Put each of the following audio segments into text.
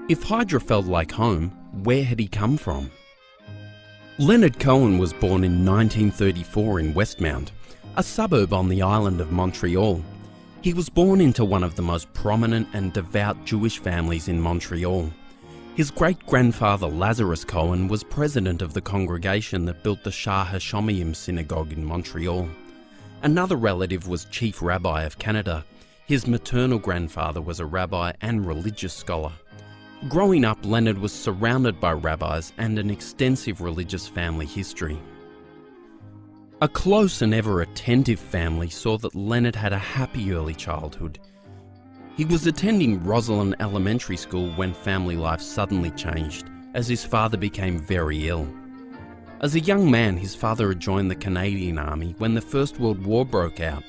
If Hydra felt like home, where had he come from? Leonard Cohen was born in 1934 in Westmount, a suburb on the island of Montreal. He was born into one of the most prominent and devout Jewish families in Montreal. His great-grandfather Lazarus Cohen was president of the congregation that built the Shah Hashomayim synagogue in Montreal. Another relative was Chief Rabbi of Canada. His maternal grandfather was a rabbi and religious scholar. Growing up, Leonard was surrounded by rabbis and an extensive religious family history. A close and ever attentive family saw that Leonard had a happy early childhood. He was attending Roslyn Elementary School when family life suddenly changed, as his father became very ill. As a young man, his father had joined the Canadian Army when the First World War broke out.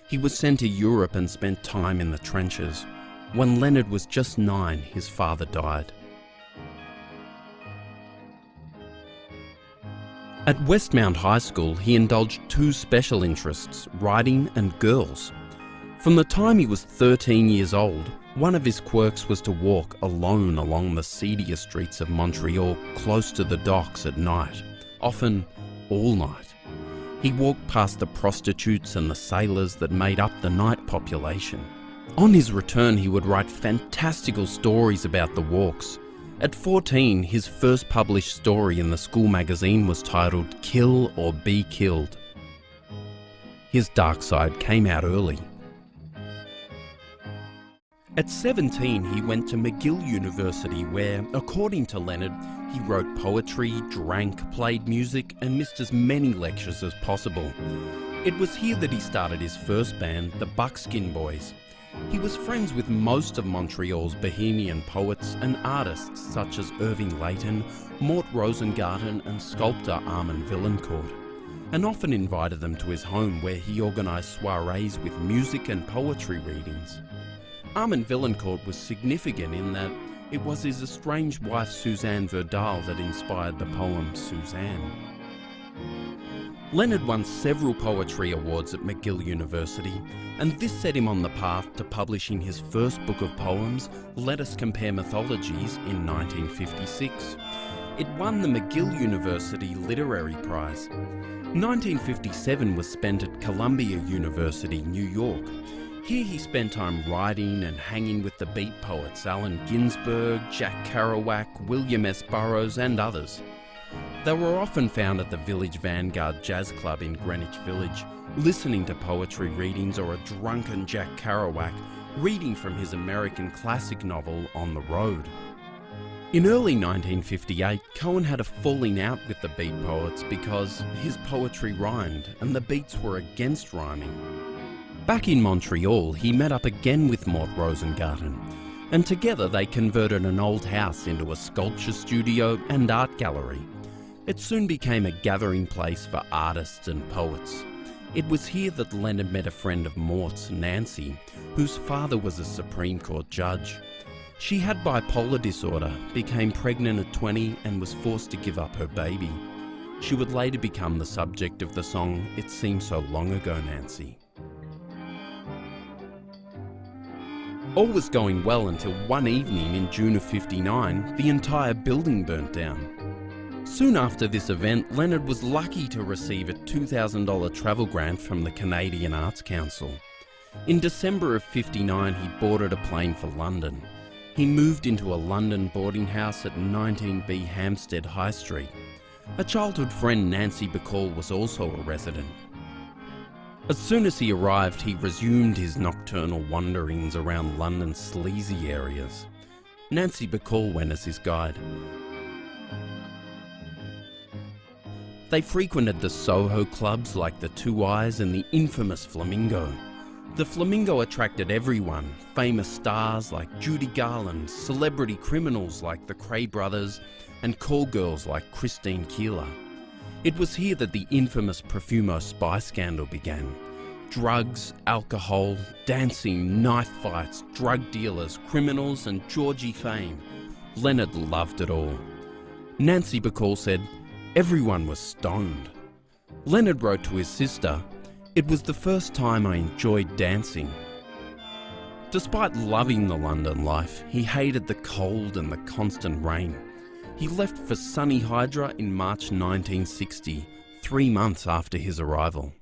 He was sent to Europe and spent time in the trenches. When Leonard was just 9, his father died. At Westmount High School, he indulged two special interests, writing and girls. From the time he was 13 years old, one of his quirks was to walk alone along the seedier streets of Montreal close to the docks at night, often all night. He walked past the prostitutes and the sailors that made up the night population. On his return, he would write fantastical stories about the walks. At 14, his first published story in the school magazine was titled Kill or Be Killed. His dark side came out early. At 17, he went to McGill University where, according to Leonard, he wrote poetry, drank, played music and missed as many lectures as possible. It was here that he started his first band, the Buckskin Boys. He was friends with most of Montreal's bohemian poets and artists such as Irving Layton, Mort Rosengarten and sculptor Armand Villancourt, and often invited them to his home where he organised soirees with music and poetry readings. Armand Villancourt was significant in that it was his estranged wife Suzanne Verdal that inspired the poem Suzanne. Leonard won several poetry awards at McGill University, and this set him on the path to publishing his first book of poems, Let Us Compare Mythologies, in 1956. It won the McGill University Literary Prize. 1957 was spent at Columbia University, New York. Here he spent time writing and hanging with the beat poets Allen Ginsberg, Jack Kerouac, William S. Burroughs and others. They were often found at the Village Vanguard Jazz Club in Greenwich Village, listening to poetry readings or a drunken Jack Kerouac reading from his American classic novel On the Road. In early 1958, Cohen had a falling out with the beat poets because his poetry rhymed and the beats were against rhyming. Back in Montreal, he met up again with Mort Rosengarten, and together they converted an old house into a sculpture studio and art gallery. It soon became a gathering place for artists and poets. It was here that Leonard met a friend of Mort's, Nancy, whose father was a Supreme Court judge. She had bipolar disorder, became pregnant at 20 and was forced to give up her baby. She would later become the subject of the song It Seems So Long Ago, Nancy. All was going well until one evening in June of '59, the entire building burnt down. Soon after this event, Leonard was lucky to receive a $2,000 travel grant from the Canadian Arts Council. In December of '59, he boarded a plane for London. He moved into a London boarding house at 19B Hampstead High Street. A childhood friend, Nancy Bacall, was also a resident. As soon as he arrived, he resumed his nocturnal wanderings around London's sleazy areas. Nancy Bacall went as his guide. They frequented the Soho clubs like the Two Eyes and the infamous Flamingo. The Flamingo attracted everyone, famous stars like Judy Garland, celebrity criminals like the Kray brothers, and call girls like Christine Keeler. It was here that the infamous Profumo spy scandal began. Drugs, alcohol, dancing, knife fights, drug dealers, criminals and Georgie fame. Leonard loved it all. Nancy Bacall said, "Everyone was stoned." Leonard wrote to his sister, "It was the first time I enjoyed dancing." Despite loving the London life, he hated the cold and the constant rain. He left for sunny Hydra in March 1960, 3 months after his arrival.